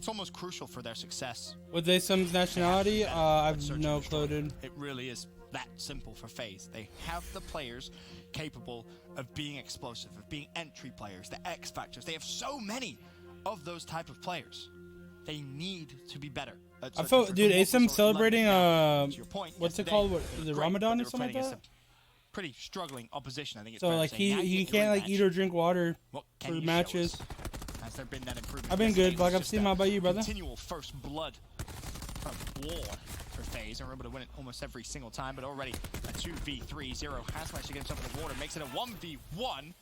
it's almost crucial for their success. With Asum's nationality, I've no clue, dude. It really is that simple for FaZe. They have the players capable of being explosive, of being entry players, the X factors. They have so many of those type of players. They need to be better. I felt, dude, Asum celebrating, what's it called? What, is it Ramadan or something like that? Pretty struggling opposition, I think. It's so like he can't like eat or drink water for matches. Has there been that improvement? I've been good, Buck. I've seen. How about you, brother? Continual first blood of war for FaZe, and we're able to win it almost every single time. But already a 2v3. Zero has managed to get himself in the water, makes it a 1v1.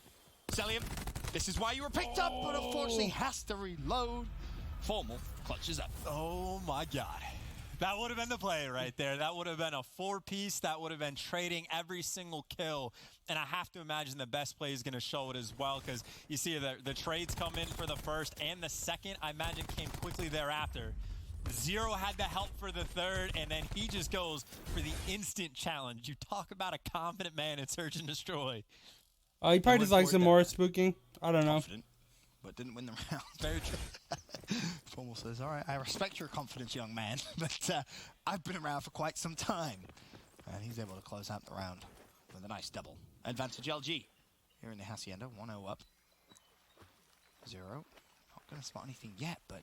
Celium, this is why you were picked up, but unfortunately has to reload. Formal clutches up. Oh my God. That would have been the play right there. That would have been a 4-piece. That would have been trading every single kill. And I have to imagine the best play is going to show it as well, because you see the trades come in for the first and the second, I imagine, came quickly thereafter. Zero had the help for the third, and then he just goes for the instant challenge. You talk about a confident man in Search and Destroy. He probably just likes some more spooking. I don't know. Confident, but didn't win the round. Very true. Formal says, all right, I respect your confidence, young man, but I've been around for quite some time. And he's able to close out the round with a nice double. Advantage LG here in the Hacienda, 1-0 up. Zero. Not going to spot anything yet, but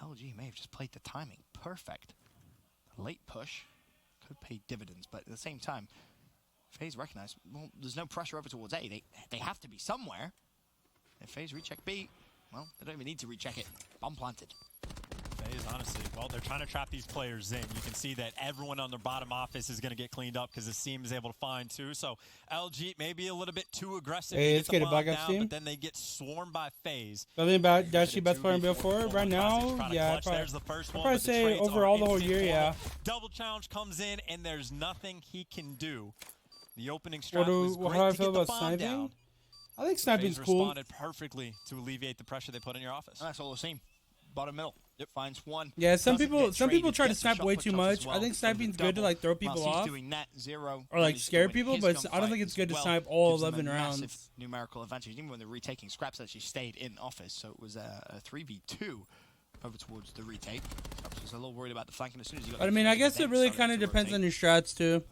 LG may have just played the timing perfect. Late push could pay dividends, but at the same time, FaZe recognize, well, there's no pressure over towards A. They have to be somewhere. If FaZe recheck B, well, they don't even need to recheck it. Bomb planted. FaZe, honestly, well, they're trying to trap these players in. You can see that everyone on their bottom office is going to get cleaned up because the Steam is able to find two. So LG may be a little bit too aggressive. Hey, let's get it back up, Steam. But then they get swarmed by FaZe. Something about Dashi best player in BO4 right now? Yeah, there's the first one, I'd probably say overall the whole year, yeah. Double challenge comes in, and there's nothing he can do. The opening strat was how do great I to feel get the about bomb sniping? down. I think sniping's FaZe cool. responded perfectly to alleviate the pressure they put in your office. And that's all the same. Bottom middle. Yep. Finds one. Yeah, some people try to snipe way too much. I think sniping's good to like throw people off doing that, Zero or like scare people, but I don't think it's good to snipe all 11 rounds. Numerical advantage, even when they're retaking. Scraps actually stayed in office, so it was a 3v2 over towards the retake. Scraps was a little worried about the flanking as soon as he got. But I mean, I guess it really kind of depends on your strats too.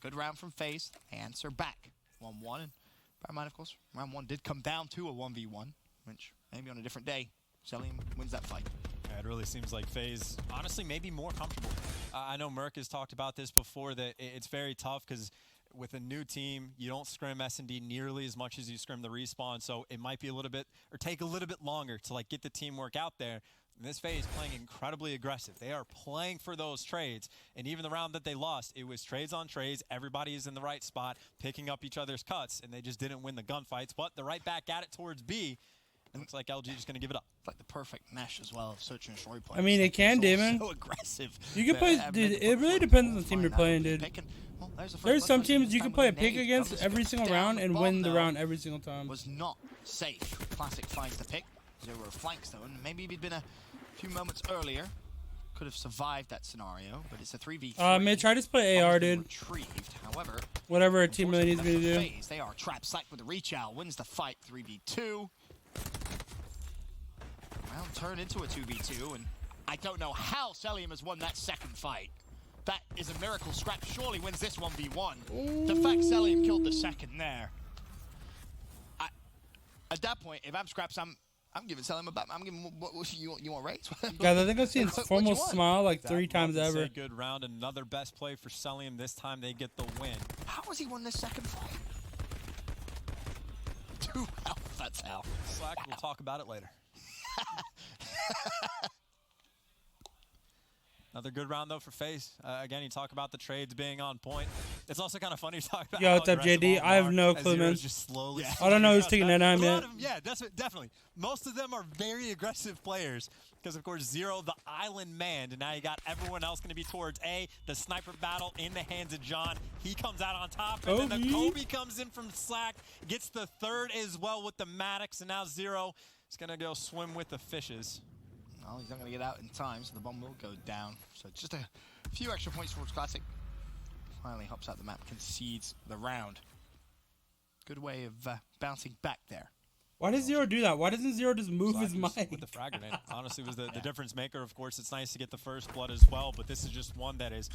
Good round from FaZe. Answer back. 1-1. And bear in mind, of course, round 1 did come down to a 1v1, which maybe on a different day, Celium wins that fight. Yeah, it really seems like FaZe, honestly, maybe more comfortable. I know Merc has talked about this before, that it's very tough because with a new team, you don't scrim S&D nearly as much as you scrim the respawn, so it might be a little bit, or take a little bit longer to like get the teamwork out there. And this FaZe playing incredibly aggressive. They are playing for those trades. And even the round that they lost, it was trades on trades. Everybody is in the right spot, picking up each other's cuts, and they just didn't win the gunfights. But they're right back at it towards B. It looks like LG is just going to give it up. It's like the perfect mesh as well of Search and Destroy players. I mean, it can, Damon. So aggressive. You can play, dude. It really depends on the team you're playing, dude. Well, there's some teams you can play a pick against every single round and win the round every single time. Was not safe. Classic finds the pick. Zero flanks though, and maybe if he'd been a few moments earlier, could have survived that scenario, but it's a 3v3. Mid, try to play AR, dude. Retrieved. However, whatever a team really needs me to do. FaZe, they are trapped. Slack with the reach out, wins the fight, 3v2. Round turned into a 2v2, and I don't know how Celium has won that second fight. That is a miracle. Scrap surely wins this 1v1. The fact Celium killed the second there. At that point, if I'm Scraps, I'm giving Celium a bet. I'm giving what you want raise? Guys, I think I've seen Formal smile like 3 times ever. Good round, another best play for Celium. This time they get the win. How has he won this second fight? 2 health, that's how. Slack, we'll talk about it later. Another good round, though, for FaZe. Again, you talk about the trades being on point. It's also kind of funny to talk about. Yo, what's up, JD? I have no clue, man. Just slowly I don't know who's taking that on, man. Yeah, definitely. Most of them are very aggressive players because, of course, Zero, the island man, and now you got everyone else going to be towards A. The sniper battle in the hands of John. He comes out on top, and then the Kobe comes in from Slack, gets the third as well with the Maddox, and now Zero is going to go swim with the fishes. Well, he's not going to get out in time, so the bomb will go down. So just a few extra points towards Classic. Finally hops out the map, concedes the round. Good way of bouncing back there. Why does Zero do that? Why doesn't Zero just move his mic? With the frag grenade, honestly, was the difference maker. Of course, it's nice to get the first blood as well, but this is just one that is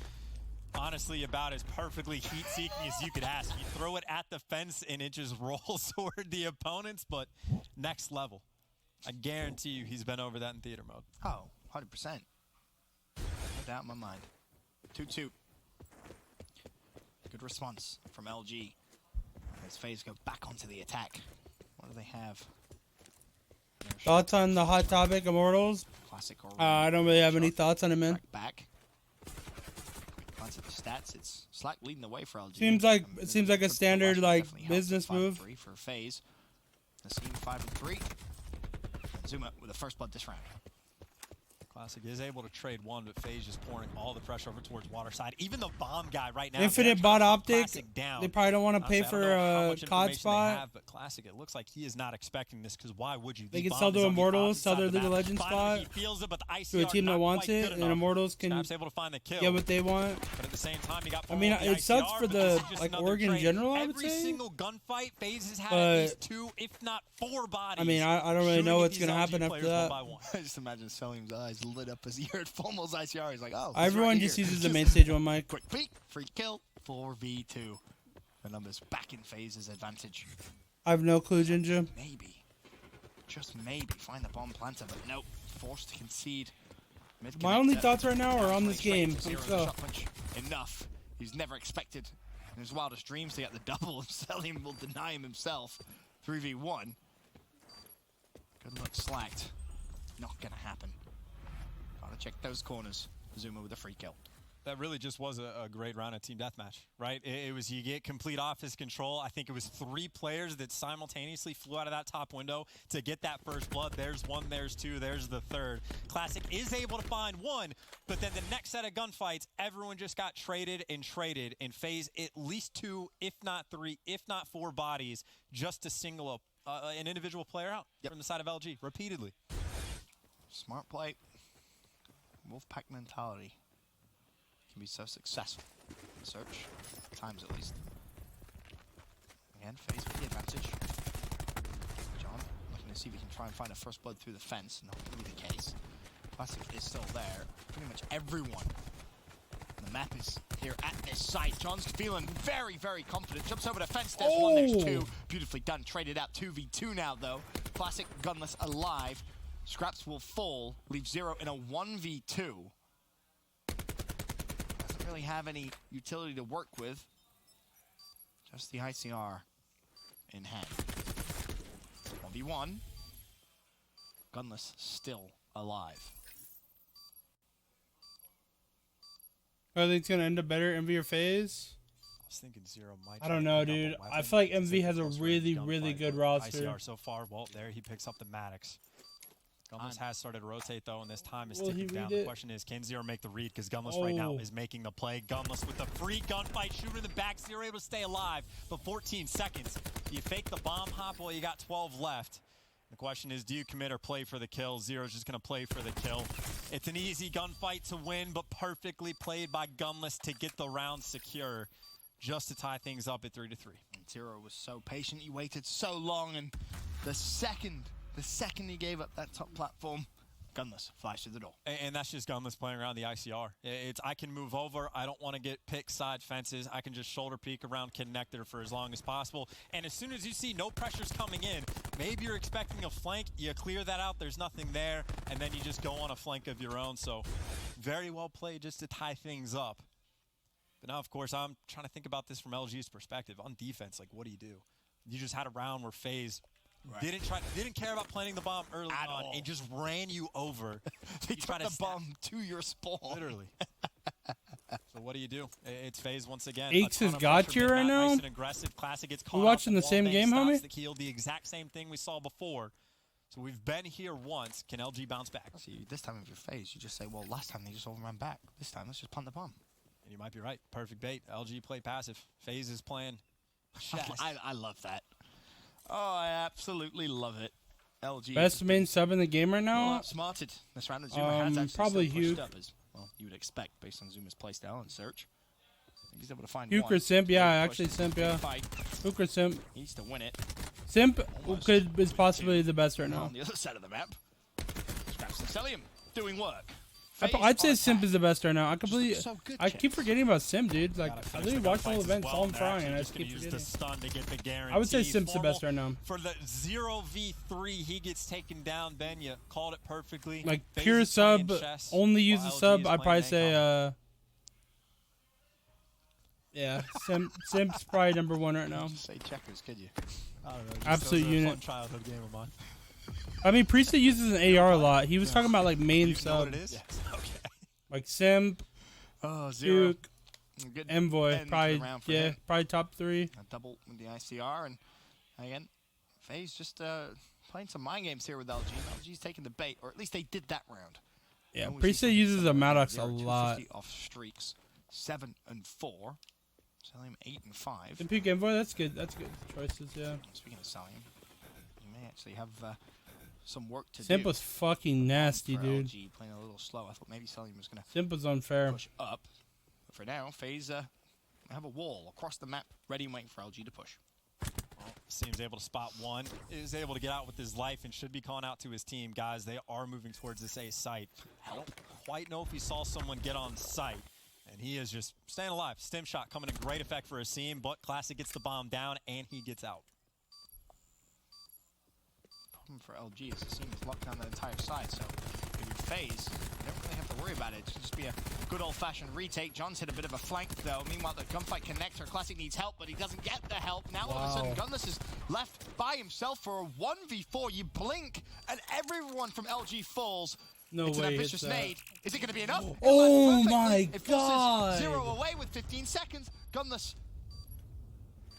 honestly about as perfectly heat-seeking as you could ask. You throw it at the fence and it just rolls toward the opponents, but next level. I guarantee you he's been over that in theater mode. Oh, 100%. No doubt in my mind. 2-2. Good response from LG. As FaZe go back onto the attack. What do they have? Thoughts on the hot topic, Immortals? Classic or I don't really have any thoughts on it, man. Back. Glance at the stats. It's Slack leading the way for LG. It seems like a standard business move. For FaZe. The scene 5-3. Zuma with the first blood this round. Classic is able to trade one, but FaZe just pouring all the pressure over towards water side. Even the bomb guy right now. Infinite bot optic. They probably don't want to pay for a COD spot. But Classic, it looks like he is not expecting this, because why would you? They can sell to Immortals, sell their League of Legends spot to a team that wants it, and Immortals can able to find the kill. Get what they want. But at the same time, you got. I mean, it sucks for the org in general, I would say. Every single gunfight, FaZe has had at least 2, if not 4 bodies. I mean, I don't really know what's going to happen after that. I just imagine Selim's eyes lit up as he heard Formal's ICR. He's like, oh. Everyone just uses the main stage one mic. Quick peek, free kill, 4v2. The numbers back in FaZe's advantage. I have no clue, Gen.g. Maybe, just maybe, find the bomb planter, but nope, forced to concede. My only thoughts right now are on this game. Let's go. Enough. He's never expected in his wildest dreams to get the double, and Selim will deny him himself. 3v1. Good luck, Slacked. Not gonna happen. Gotta check those corners. Zuma with a free kill. That really just was a great round of team deathmatch, right? It was, you get complete office control. I think it was 3 players that simultaneously flew out of that top window to get that first blood. There's 1, there's 2, there's the 3rd. Classic is able to find 1, but then the next set of gunfights, everyone just got traded, and FaZe at least 2, if not 3, if not 4 bodies just to single an individual player out from the side of LG repeatedly. Smart play. Wolfpack mentality can be so successful. Search, times at least. Again, FaZe with the advantage. John looking to see if he can try and find a first blood through the fence. Not going to be the case. Classic is still there. Pretty much everyone on the map is here at this site. John's feeling very, very confident. Jumps over the fence. There's 1, there's 2. Beautifully done. Traded out 2v2 now, though. Classic gunless alive. Scraps will fall. Leave Zero in a 1v2. Doesn't really have any utility to work with. Just the ICR in hand. 1v1. Gunless still alive. I think it's going to end up better, MV or FaZe? I was thinking Zero might. I don't know, dude. I feel like MV has a really, really good roster. ICR so far, well, there he picks up the Maddox. Gunless has started to rotate, though, and this time is ticking down. The question is, can Zero make the read? Because Gunless right now is making the play. Gunless with the free gunfight, shooter in the back. Zero able to stay alive, but 14 seconds. Do you fake the bomb hop? Well, you got 12 left. The question is, do you commit or play for the kill? Zero's just going to play for the kill. It's an easy gunfight to win, but perfectly played by Gunless to get the round secure, just to tie things up at 3-3. Zero was so patient. He waited so long, and the second he gave up that top platform, Gunless flies through the door. And that's just Gunless playing around the ICR. It's, I can move over. I don't want to get picked side fences. I can just shoulder peek around connector for as long as possible. And as soon as you see no pressure's coming in, maybe you're expecting a flank. You clear that out. There's nothing there. And then you just go on a flank of your own. So very well played just to tie things up. But now, of course, I'm trying to think about this from LG's perspective. On defense, like, what do? You just had a round where FaZe didn't care about planting the bomb early on and just ran you over. They took the bomb to your spawn. Literally. So what do? It's FaZe once again. Aches has got you right now. Nice and aggressive. Classic gets caught. We watching the same game, homie? The kill, the exact same thing we saw before. So we've been here once. Can LG bounce back? See, this time if you're FaZe, you just say, well, last time they just all ran back. This time, let's just punt the bomb. And you might be right. Perfect bait. LG play passive. FaZe is playing chess. I love that. Oh, I absolutely love it. LG. Best main sub in the game right now? Outsmarted. This round of Zuma has actually probably pushed huge. up as well, you would expect based on Zuma's playstyle and search. He's able to find Puke or one. Simp, yeah, Push, actually Simp, yeah. fight. Puke or Simp. He needs to win it. Simp Almost. is possibly the best right now. On the other side of the map. Scraps and Celium doing work. I'd say Simp attack. is the best right now. I completely, So good, I keep forgetting about Simp, dude. Like, I literally watch all events, all I'm frying, and I just keep use forgetting. the stun to get the guarantee. I would say Simp's the best right now. For the 0v3, he gets taken down. Ben, you called it perfectly. Like, FaZe pure is sub, playing chess, only use while the LG sub, is I'd playing probably main say, combo. yeah, Simp's probably number one right now. Just say checkers, could you? I don't know, just Absolute those are a unit. fun childhood game of mine. I mean, Priestess uses an AR a lot. He was talking about, like, main You know what sub. it is? Yes. Okay. Like, Simp, Oh, zero. Duke, Good Envoy, ends probably, around for yeah, him. probably top 3. A double with the ICR, and again, FaZe just playing some mind games here with LG. LG's taking the bait, or at least they did that round. Yeah, And we see Priestess something uses a similar. Maddox a 0, lot. 250 off streaks, 7 and 4. Salim 8 and 5. And Puke Envoy, that's good. That's good choices, yeah. Speaking of Salim, you may actually have some work to Simp do. was fucking nasty, for dude. LG, playing a little slow. I thought maybe Salim was going Simp was to unfair. push up. But for now, FaZe have a wall across the map, ready and waiting for LG to push. Well, seems able to spot one. Is able to get out with his life and should be calling out to his team. Guys, they are moving towards this A site. I don't quite know if he saw someone get on site. And he is just staying alive. Stim shot coming in great effect for Hacienda, but Classic gets the bomb down and he gets out. Problem for LG is Hacienda's locked down the entire side, so if you FaZe, you don't really have to worry about it. It should just be a good old-fashioned retake. John's hit a bit of a flank, though. Meanwhile, the gunfight connector. Classic needs help, but he doesn't get the help. Now, all of a sudden, Gunless is left by himself for a 1v4. You blink, and everyone from LG falls. No It's way. an ambitious nade. Is it going to be enough? It Oh lands my perfectly. It forces God. 0 away with 15 seconds. Gunless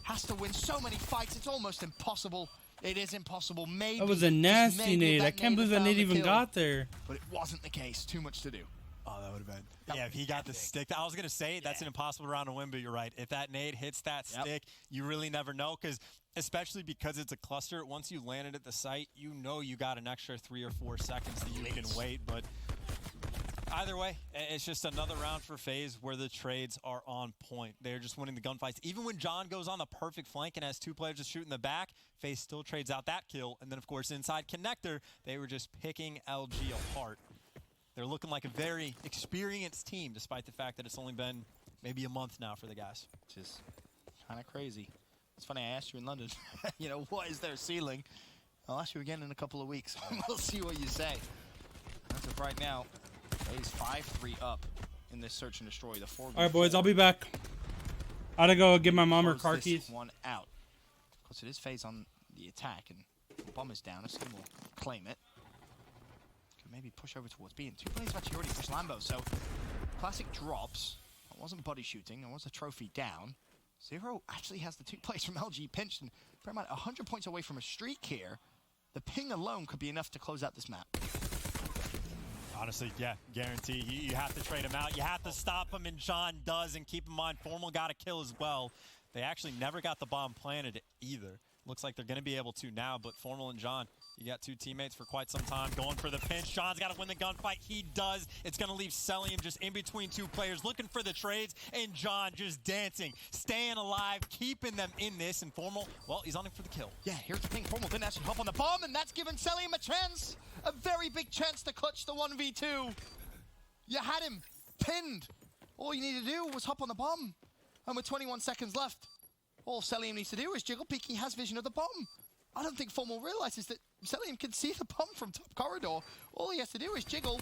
has to win so many fights. It's almost impossible. It is impossible. Maybe. That was a just nasty maybe nade. that I can't believe that found nade the even kill. got there. But it wasn't the case. Too much to do. Oh, that would have been. Yeah, if he got the stick. I was going to say that's an impossible round to win, but you're right. If that nade hits that stick, you really never know. Especially because it's a cluster, once you land it at the site, you know you got an extra 3 or 4 seconds that you can wait. But either way, it's just another round for FaZe where the trades are on point. They're just winning the gunfights. Even when John goes on the perfect flank and has 2 players just shooting the back, FaZe still trades out that kill. And then, of course, inside connector, they were just picking LG apart. They're looking like a very experienced team, despite the fact that it's only been maybe a month now for the guys. Which is kind of crazy. It's funny, I asked you in London, you know, what is their ceiling? I'll ask you again in a couple of weeks. We'll see what you say. As of right now, FaZe 5-3 up in this search and destroy. The 4v4. All right, boys, I'll be back. I gotta go give my mom her Close car this keys. one out. Of course, it is FaZe on the attack, and the bomb is down. Assume will claim it. Could maybe push over towards B. And 2 players have actually already pushed Lambo, so Classic drops. It wasn't body shooting. It was a trophy down. 0 actually has the 2 players from LG pinched, and bear in mind, 100 points away from a streak here. The ping alone could be enough to close out this map. Honestly, yeah, guarantee. You have to trade him out. You have to stop him, and John does, and keep in mind, Formal got a kill as well. They actually never got the bomb planted either. Looks like they're going to be able to now, but Formal and John, you got 2 teammates for quite some time going for the pinch. John's got to win the gunfight. He does. It's going to leave Celium just in between 2 players looking for the trades, and John just dancing, staying alive, keeping them in this. And Formal, well, he's on it for the kill. Yeah, here's the ping. Formal didn't actually hop on the bomb, and that's given Celium a chance. A very big chance to clutch the 1v2. You had him pinned. All you needed to do was hop on the bomb. And with 21 seconds left, all Celium needs to do is jiggle peek. He has vision of the bomb. I don't think Formal realizes that Celium can see the bomb from top corridor. All he has to do is jiggle.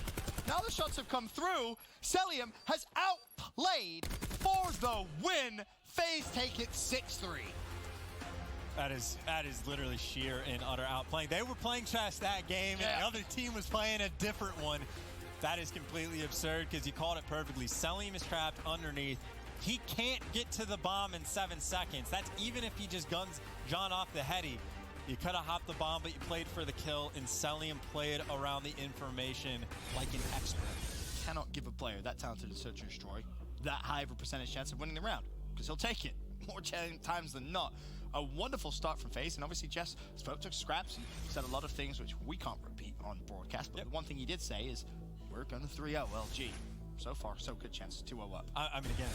Now the shots have come through. Celium has outplayed for the win. FaZe take it 6-3. That is literally sheer and utter outplaying. They were playing chess that game, and the other team was playing a different one. That is completely absurd because you called it perfectly. Celium is trapped underneath. He can't get to the bomb in 7 seconds. That's even if he just guns John off the heady. You could have hopped the bomb, but you played for the kill, and Celium played around the information like an expert. Cannot give a player that talented in Search and Destroy that high of a percentage chance of winning the round, because he'll take it more times than not. A wonderful start from FaZe, and obviously Jess spoke to Scraps and said a lot of things which we can't repeat on broadcast, but the one thing he did say is, we're going to 3-0 LG. So far, so good chance 2-0 up. I mean, again,